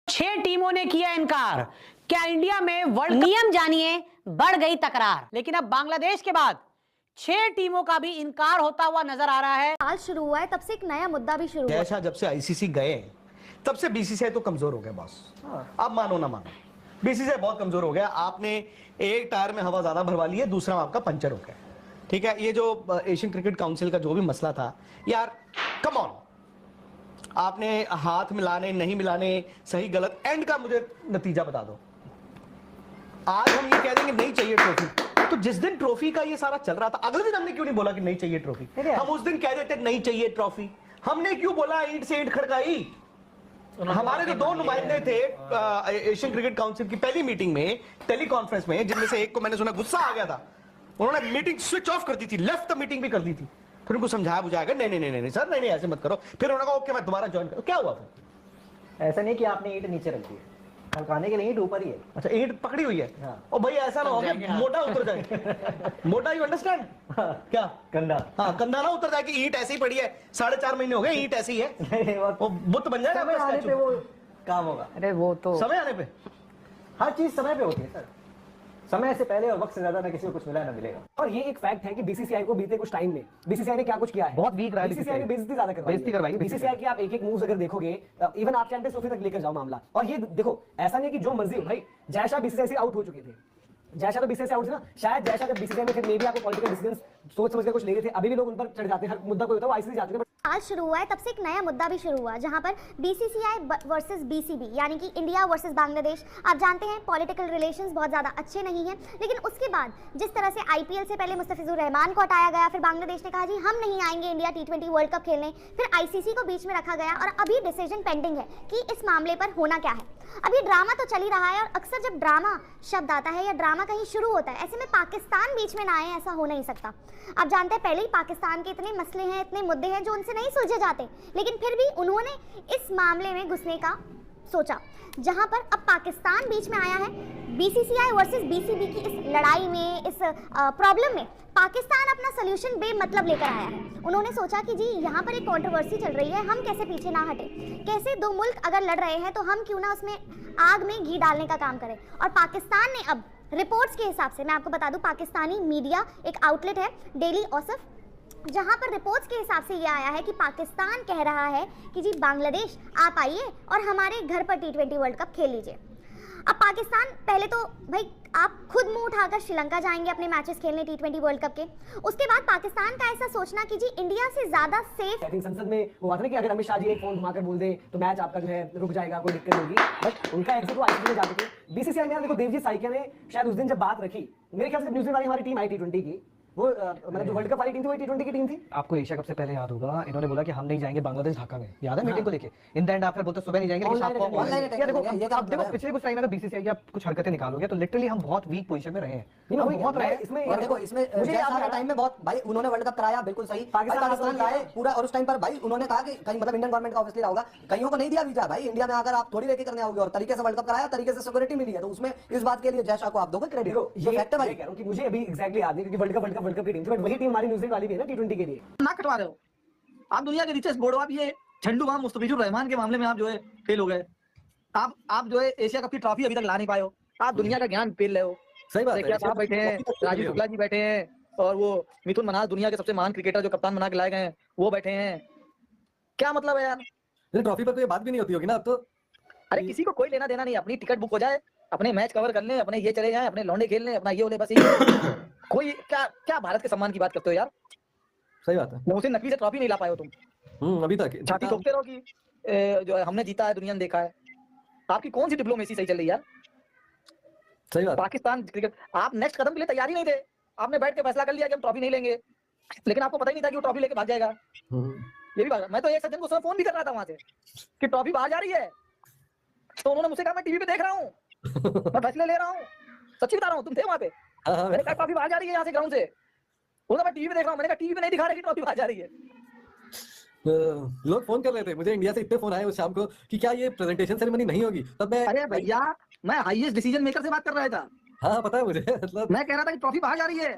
6 टीमों ने किया इनकार। क्या इंडिया में वर्ल्ड नियम जानिए, बढ़ गई तकरार। लेकिन अब बांग्लादेश के बाद 6 टीमों का भी इनकार होता हुआ नजर आ रहा है। साल शुरू हुआ है तब से एक नया मुद्दा भी शुरू हुआ है। जैसा जब से आईसीसी गए तब से बीसीसीआई तो कमजोर हो गया बॉस। आप मानो ना मानो, बीसीसीआई बहुत कमजोर हो गया। आपने एक टायर में हवा ज्यादा भरवा ली है, दूसरा आपका पंचर हो गया। ठीक है, ये जो एशियन क्रिकेट काउंसिल का जो भी मसला था यार, कम ऑन, आपने हाथ मिलाने नहीं मिलाने, सही गलत, एंड का मुझे नतीजा बता दो। आज हम ये कह देंगे नहीं चाहिए ट्रॉफी, तो जिस दिन ट्रॉफी का ये सारा चल रहा था, अगले दिन हमने क्यों नहीं बोला कि नहीं चाहिए ट्रॉफी? हम उस दिन कह देते नहीं चाहिए ट्रॉफी। हमने क्यों बोला ईंट से ईंट खड़काई? हमारे जो 2 नुमाइंदे थे एशियन क्रिकेट काउंसिल की पहली मीटिंग में, टेली कॉन्फ्रेंस में, जिनमें से एक को मैंने सुना गुस्सा आ गया था, उन्होंने मीटिंग स्विच ऑफ कर दी थी, लेफ्ट द मीटिंग भी कर दी थी। फिर उनको समझाया बुझाया, नहीं नहीं नहीं नहीं सर, नहीं नहीं ऐसे मत करो। फिर उन्होंने कहा ओके मैं दोबारा ज्वाइन करूं। क्या हुआ फिर? ऐसा नहीं कि आपने ईंट नीचे रख दी है, हल्काने के लिए ईंट ऊपर ही है। अच्छा, ईंट पकड़ी हुई है। हाँ। और भाई ऐसा ना हो गया मोटा उतर जाए। मोटा, यू अंडरस्टैंड? क्या कंधा? हाँ, कंधा ना उतर जाए कि ईंट ऐसी ही पड़ी है, 4.5 महीने हो गए ईंट ऐसी ही है। नहीं, वो बुत बन जाएगा समय आने पे वो काम होगा। अरे वो तो समय आने पे हर चीज समय पे होती है सर। समय से पहले और वक्त से ज्यादा ना किसी को कुछ मिला ना मिलेगा। और ये एक फैक्ट है कि बीसीसीआई को बीते कुछ टाइम में बीसीसीआई ने क्या कुछ किया है, बहुत वीक रहा है। बीसीसीआई ने बेइज्जती ज्यादा करवाई है। बीसीसीआई की आप एक मूव्स अगर देखोगे, इवन आप चैंपियंस ट्रॉफी तक लेकर जाओ मामला, और ये देखो ऐसा नहीं कि जो मर्जी हो भाई, जयशाह बीसीसीआई से आउट हो चुके थे। जयशाह तो बीसीसीआई से आउट थे ना, शायद जयशाह जब बीसीसीआई में थे, मे बी आपको पॉलिटिकल डिसीजन सोच समझ के कुछ ले रहे थे, अभी भी लोग उन पर चढ़ जाते हैं, हर मुद्दा कोई होता है वो आईसीसी जाते थे। साल शुरू हुआ है तब से एक नया मुद्दा भी शुरू हुआ, जहां पर बीसीसीआई वर्सेस बीसीबी यानी कि इंडिया वर्सेस बांग्लादेश। आप जानते हैं पॉलिटिकल रिलेशंस बहुत ज़्यादा अच्छे नहीं हैं, लेकिन उसके बाद जिस तरह से आईपीएल से पहले मुस्तफिजुर रहमान को हटाया गया, फिर बांग्लादेश ने कहा जी हम नहीं आएंगे इंडिया T20 वर्ल्ड कप खेलने, फिर आईसीसी को बीच में रखा गया और अभी डिसीजन पेंडिंग है कि इस मामले पर होना क्या है। अभी ड्रामा तो चल ही रहा है, और अक्सर जब ड्रामा शब्द आता है या ड्रामा कहीं शुरू होता है, ऐसे में पाकिस्तान बीच में ना आए, ऐसा हो नहीं सकता। आप जानते हैं पहले ही पाकिस्तान के इतने मसले हैं, इतने मुद्दे हैं जो उनसे नहीं सुलझे जाते, लेकिन फिर भी उन्होंने इस मामले में घुसने का सोचा, जहां पर अब पाकिस्तान बीच में आया है। बीसीसीआई वर्सेस बीसीबी की इस लड़ाई में, इस प्रॉब्लम में पाकिस्तान अपना सोल्यूशन बेमतलब लेकर आया है। उन्होंने सोचा कि जी यहाँ पर एक कंट्रोवर्सी चल रही है, हम कैसे पीछे ना हटे, कैसे 2 मुल्क अगर लड़ रहे हैं तो हम क्यों ना उसमें आग में घी डालने का काम करें। और पाकिस्तान ने अब रिपोर्ट्स के हिसाब से, मैं आपको बता दूं, पाकिस्तानी मीडिया एक आउटलेट है डेली औसफ, जहां पर रिपोर्ट्स के हिसाब से ये आया है कि पाकिस्तान कह रहा है कि जी बांग्लादेश आप आइए और हमारे घर पर T20 वर्ल्ड कप खेल लीजिए। अब पाकिस्तान पहले तो भाई आप खुद मुंह उठाकर श्रीलंका जाएंगे अपने मैचेस खेलने T20 वर्ल्ड कप के, उसके बाद पाकिस्तान का ऐसा सोचना कि जी इंडिया से ज्यादा सेफ। आई थिंक संसद में वो बात है कि अगर अमित शाह जी एक फोन घुमाकर बोल दे तो मैच आपका जो है रुक जाएगा, कोई दिक्कत होगी, बट उनका एग्जिट वो आईसीसी में जा चुके। बीसीसीआई में देखो देवजीत साइकिया ने शायद उस दिन जब बात रखी, मेरे ख्याल से न्यूजीलैंड वाली हमारी टीम आई T20 की, वो मतलब जो वर्ल्ड कप वाली टीम थी वो T20 की टीम थी। आपको एशिया कप से पहले याद होगा, इन्होंने बोला कि हम नहीं जाएंगे बांग्लादेश ढाका में, याद है मीटिंग को लेके? इन द एंड आप फिर बोलते सुबह नहीं जाएंगे, लेकिन शाम को ऑनलाइन देखो पिछले कुछ टाइम में अगर बीसीसीआई की आप कुछ हरकतें निकालोगे तो लिटरली हम बहुत वीक पोजीशन में रहे हैं। बहुत रहे इसमें, और देखो इसमें जयशाह के टाइम में बहुत भाई उन्होंने वर्ल्ड कप कराया, बिल्कुल सही, पाकिस्तान लाए पूरा, और उस टाइम पर भाई उन्होंने कहा कि कहीं मतलब इंडियन गवर्नमेंट का ऑब्वियसली रहा होगा, कईयों को नहीं दिया वीजा भाई, इंडिया में अगर आप थोड़ी लेके करने आओगे और तरीके से वर्ल्ड कप कराया, तरीके से सिक्योरिटी मिली है, तो उसमें इस बात के लिए जयशाह को आप दोगे क्रेडिट। ये फैक्ट है भाई, कह रहा हूं कि मुझे अभी एग्जैक्टली याद नहीं, क्योंकि वर्ल्ड कप की टीम थी, बट वही टीम हमारी न्यूजीलैंड वाली भी है ना T20 के लिए। ना कटवा रहे हो आप, दुनिया के रिचेस्ट बोर्ड, आप ये झंडू बाम मुस्तफिजुर रहमान के मामले में आप जो है फेल हो गए। आप जो है एशिया कप की ट्रॉफी अभी तक ला नहीं पाए हो, आप दुनिया का ज्ञान फेल रहे हो। सही बात है। आप बैठे हैं, राजीव शुक्ला जी बैठे हैं, और वो मिथुन मन्हास दुनिया के सबसे महान क्रिकेटर जो कप्तान बना के लाए गए हैं वो बैठे हैं। क्या मतलब है यार? ट्रॉफी पर तो ये बात भी नहीं होती होगी ना अब तो। अरे किसी को कोई लेना देना नहीं, अपनी टिकट बुक हो जाए, अपने मैच कवर कर लें, अपने ये चले जाएं, अपने लौंडे खेल लें, अपना ये हो ले, बस ये कोई क्या भारत के सम्मान की बात करते हो यार? सही बात है। मोहसिन नकवी से ट्रॉफी नहीं ला पाए हो तुम, अभी तक छाती ठोकते रहो कि जो है हमने जीता है, दुनिया ने देखा है। आपकी कौन सी डिप्लोमेसी सही चल रही है यार? सही बात। पाकिस्तान क्रिकेट, आप नेक्स्ट कदम के लिए तैयार ही नहीं थे, आपने बैठ के फैसला कर लिया कि हम ट्रॉफी नहीं लेंगे, लेकिन आपको पता ही नहीं था कि वो ट्रॉफी लेके भाग जाएगा। ये भी बात, मैं तो एक सज्जन को फोन भी कर रहा था वहां से कि ट्रॉफी बाहर जा रही है, तो उन्होंने मुझसे कहा मैं टीवी पे देख रहा हूँ, मैं फैसले ले रहा हूँ, सच्ची बता रहा हूँ, तुम थे वहां पे? मैंने कहा ट्रॉफी बाहर जा रही है यहाँ से ग्राउंड से, उन्होंने मैं टीवी पे देख रहा हूँ, मैंने कहा टीवी पे नहीं दिखा रही ट्रॉफी बाहर जा रही है। लोग फोन कर रहे थे मुझे, इंडिया से इतने फोन आए उस शाम को कि क्या ये प्रेजेंटेशन सेरेमनी नहीं होगी, तब मैं, अरे भैया मैं हाईएस्ट डिसीजन मेकर से बात कर रहा था। हाँ पता है मुझे, मतलब मैं कह रहा था कि ट्रॉफी बाहर जा रही है।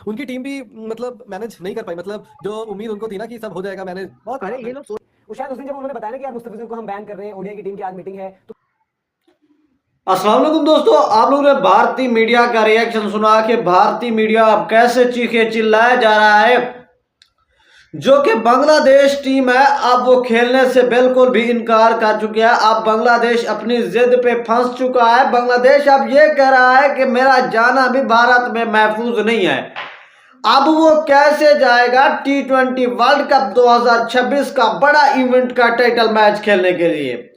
उनकी टीम भी मतलब मैनेज नहीं कर पाई, मतलब जो उम्मीद उनको थी ना कि सब हो जाएगा मैनेज। अरे ये लोग वो शायद उस दिन जब उन्होंने बताया ना कि यार मुस्तफिजुर को हम बैन कर रहे हैं, ओडीआई की टीम की आज मीटिंग है, तो अस्सलाम वालेकुम दोस्तों, आप लोगों ने भारतीय मीडिया का रिएक्शन सुना कि भारतीय मीडिया अब कैसे चीखे चिल्लाया जा रहा है। जो कि बांग्लादेश टीम है अब वो खेलने से बिल्कुल भी इनकार कर चुकी है। अब बांग्लादेश अपनी जिद पे फंस चुका है। बांग्लादेश अब ये कह रहा है कि मेरा जाना भी भारत में महफूज नहीं है। अब वो कैसे जाएगा T20 वर्ल्ड कप 2026 का बड़ा इवेंट का टाइटल मैच खेलने के लिए?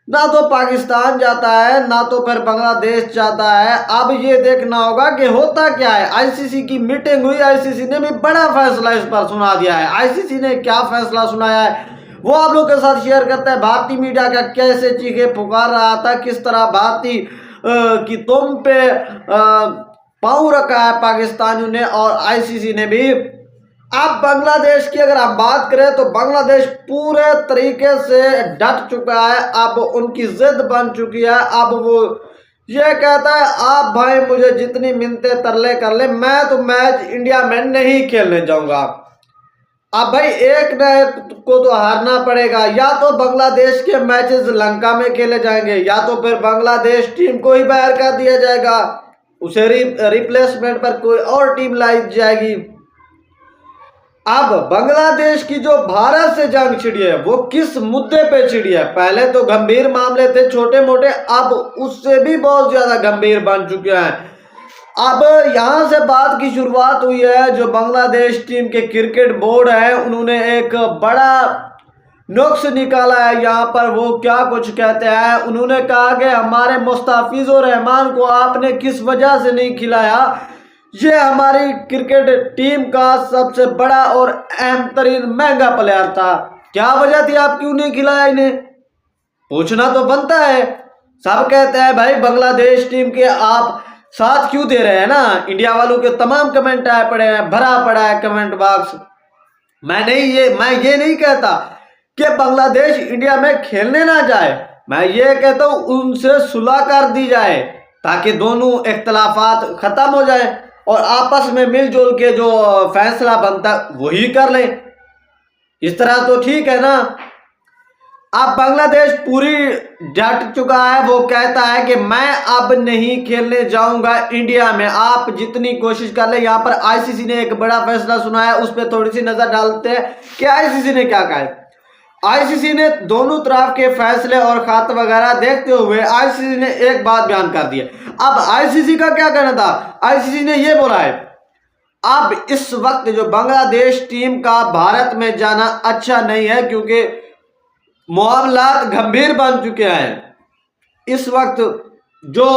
ना तो पाकिस्तान जाता है, ना तो फिर बांग्लादेश जाता है। अब ये देखना होगा कि होता क्या है। आईसीसी की मीटिंग हुई, आईसीसी ने भी बड़ा फैसला इस पर सुना दिया है। आईसीसी ने क्या फैसला सुनाया है वो आप लोग के साथ शेयर करते हैं। भारतीय मीडिया का कैसे चीखे पुकार रहा था, किस तरह भारतीय की तुम पे पाँव रखा है पाकिस्तानियों ने और आईसीसी ने भी। अब बांग्लादेश की अगर हम बात करें तो बांग्लादेश पूरे तरीके से डट चुका है। अब उनकी जिद बन चुकी है। अब वो ये कहता है आप भाई मुझे जितनी मिन्नतें तरले कर ले, मैं तो मैच इंडिया में नहीं खेलने जाऊंगा। अब भाई एक न एक को तो हारना पड़ेगा। या तो बांग्लादेश के मैचेस लंका में खेले जाएंगे या तो फिर बांग्लादेश टीम को ही बाहर कर दिया जाएगा, उसे रिप्लेसमेंट पर कोई और टीम लाई जाएगी। अब बांग्लादेश की जो भारत से जंग छिड़ी है वो किस मुद्दे पे छिड़ी है? पहले तो गंभीर मामले थे छोटे मोटे, अब उससे भी बहुत ज्यादा गंभीर बन चुके हैं। अब यहां से बात की शुरुआत हुई है। जो बांग्लादेश टीम के क्रिकेट बोर्ड है उन्होंने एक बड़ा नुक्स निकाला है। यहाँ पर वो क्या कुछ कहते हैं, उन्होंने कहा कि हमारे मुस्तफिजुर रहमान को आपने किस वजह से नहीं खिलाया। ये हमारी क्रिकेट टीम का सबसे बड़ा और अहम तरीन महंगा प्लेयर था, क्या वजह थी आप क्यों नहीं खिलाया इन्हें? पूछना तो बनता है। सब कहते हैं भाई बांग्लादेश टीम के आप साथ क्यों दे रहे हैं ना। इंडिया वालों के तमाम कमेंट आए पड़े हैं, भरा पड़ा है कमेंट बॉक्स। मैं ये नहीं कहता कि बांग्लादेश इंडिया में खेलने ना जाए, मैं ये कहता हूं उनसे सुलह कर दी जाए ताकि दोनों इख्तलाफात खत्म हो जाए और आपस में मिलजुल के जो फैसला बनता वही कर लें। इस तरह तो ठीक है ना। अब बांग्लादेश पूरी डट चुका है। वो कहता है कि मैं अब नहीं खेलने जाऊंगा इंडिया में, आप जितनी कोशिश कर ले। यहाँ पर आईसीसी ने एक बड़ा फैसला सुनाया, उस पर थोड़ी सी नजर डालते हैं कि आईसीसी ने क्या कहा है। आईसीसी ने दोनों तरफ के फैसले और खत वगैरह देखते हुए आईसीसी ने एक बात बयान कर दी है। अब आईसीसी का क्या कहना था? आईसीसी ने यह बोला है अब इस वक्त जो बांग्लादेश टीम का भारत में जाना अच्छा नहीं है क्योंकि मामलात गंभीर बन चुके हैं। इस वक्त जो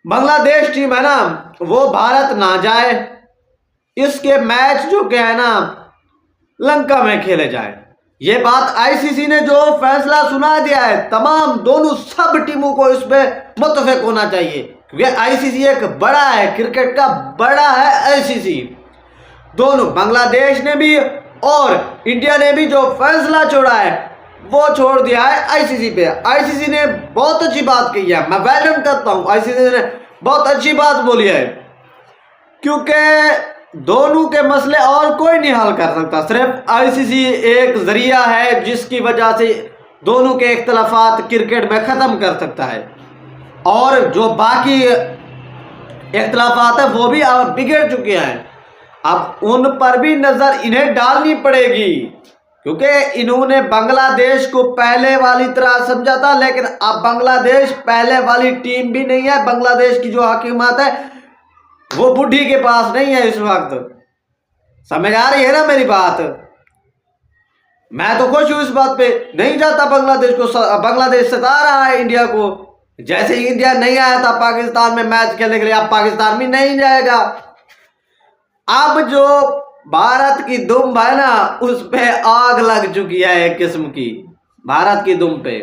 बांग्लादेश टीम है ना वो भारत ना जाए, इसके मैच जो क्या है ना लंका में खेले जाए। ये बात आईसीसी ने जो फैसला सुना दिया है, तमाम दोनों सब टीमों को इस पे मुत्तफिक होना चाहिए क्योंकि आईसीसी एक बड़ा है, क्रिकेट का बड़ा है आईसीसी। दोनों बांग्लादेश ने भी और इंडिया ने भी जो फैसला छोड़ा है वो छोड़ दिया है आईसीसी पे। आईसीसी ने बहुत अच्छी बात कही है, मैं वेलकम करता हूं। आईसीसी ने बहुत अच्छी बात बोली है क्योंकि दोनों के मसले और कोई नहीं हल कर सकता, सिर्फ आईसीसी एक जरिया है जिसकी वजह से दोनों के इख्तलाफात क्रिकेट में खत्म कर सकता है और जो बाकी इख्तलाफात है वो भी अब बिगड़ चुके हैं। अब उन पर भी नजर इन्हें डालनी पड़ेगी क्योंकि इन्होंने बांग्लादेश को पहले वाली तरह समझा था, लेकिन अब बांग्लादेश पहले वाली टीम भी नहीं है। बांग्लादेश की जो हुकूमत है वो बुढ़ी के पास नहीं है इस वक्त। समझ आ रही है ना मेरी बात? मैं तो खुश हूं इस बात पे, नहीं जाता बांग्लादेश को। बांग्लादेश सता रहा है इंडिया को। जैसे ही इंडिया नहीं आया था पाकिस्तान में मैच खेलने के लिए, अब पाकिस्तान भी नहीं जाएगा। अब जो भारत की दुम है ना उस पे आग लग चुकी है एक किस्म की, भारत की दुम पे।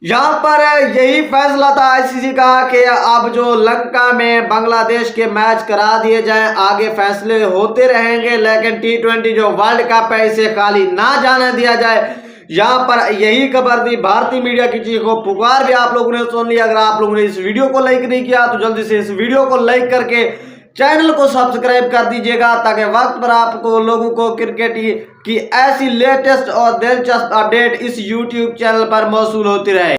यहां पर यही फैसला था आईसीसी का कि अब जो लंका में बांग्लादेश के मैच करा दिए जाएं, आगे फैसले होते रहेंगे, लेकिन T20 जो वर्ल्ड कप है इसे खाली ना जाने दिया जाए। यहां पर यही खबर थी। भारतीय मीडिया की चीखों पुकार भी आप लोगों ने सुन लिया। अगर आप लोगों ने इस वीडियो को लाइक नहीं किया तो जल्दी से इस वीडियो को लाइक करके चैनल को सब्सक्राइब कर दीजिएगा ताकि वक्त पर आपको लोगों को क्रिकेट की ऐसी लेटेस्ट और दिलचस्प अपडेट इस यूट्यूब चैनल पर मौसूल होती रहे।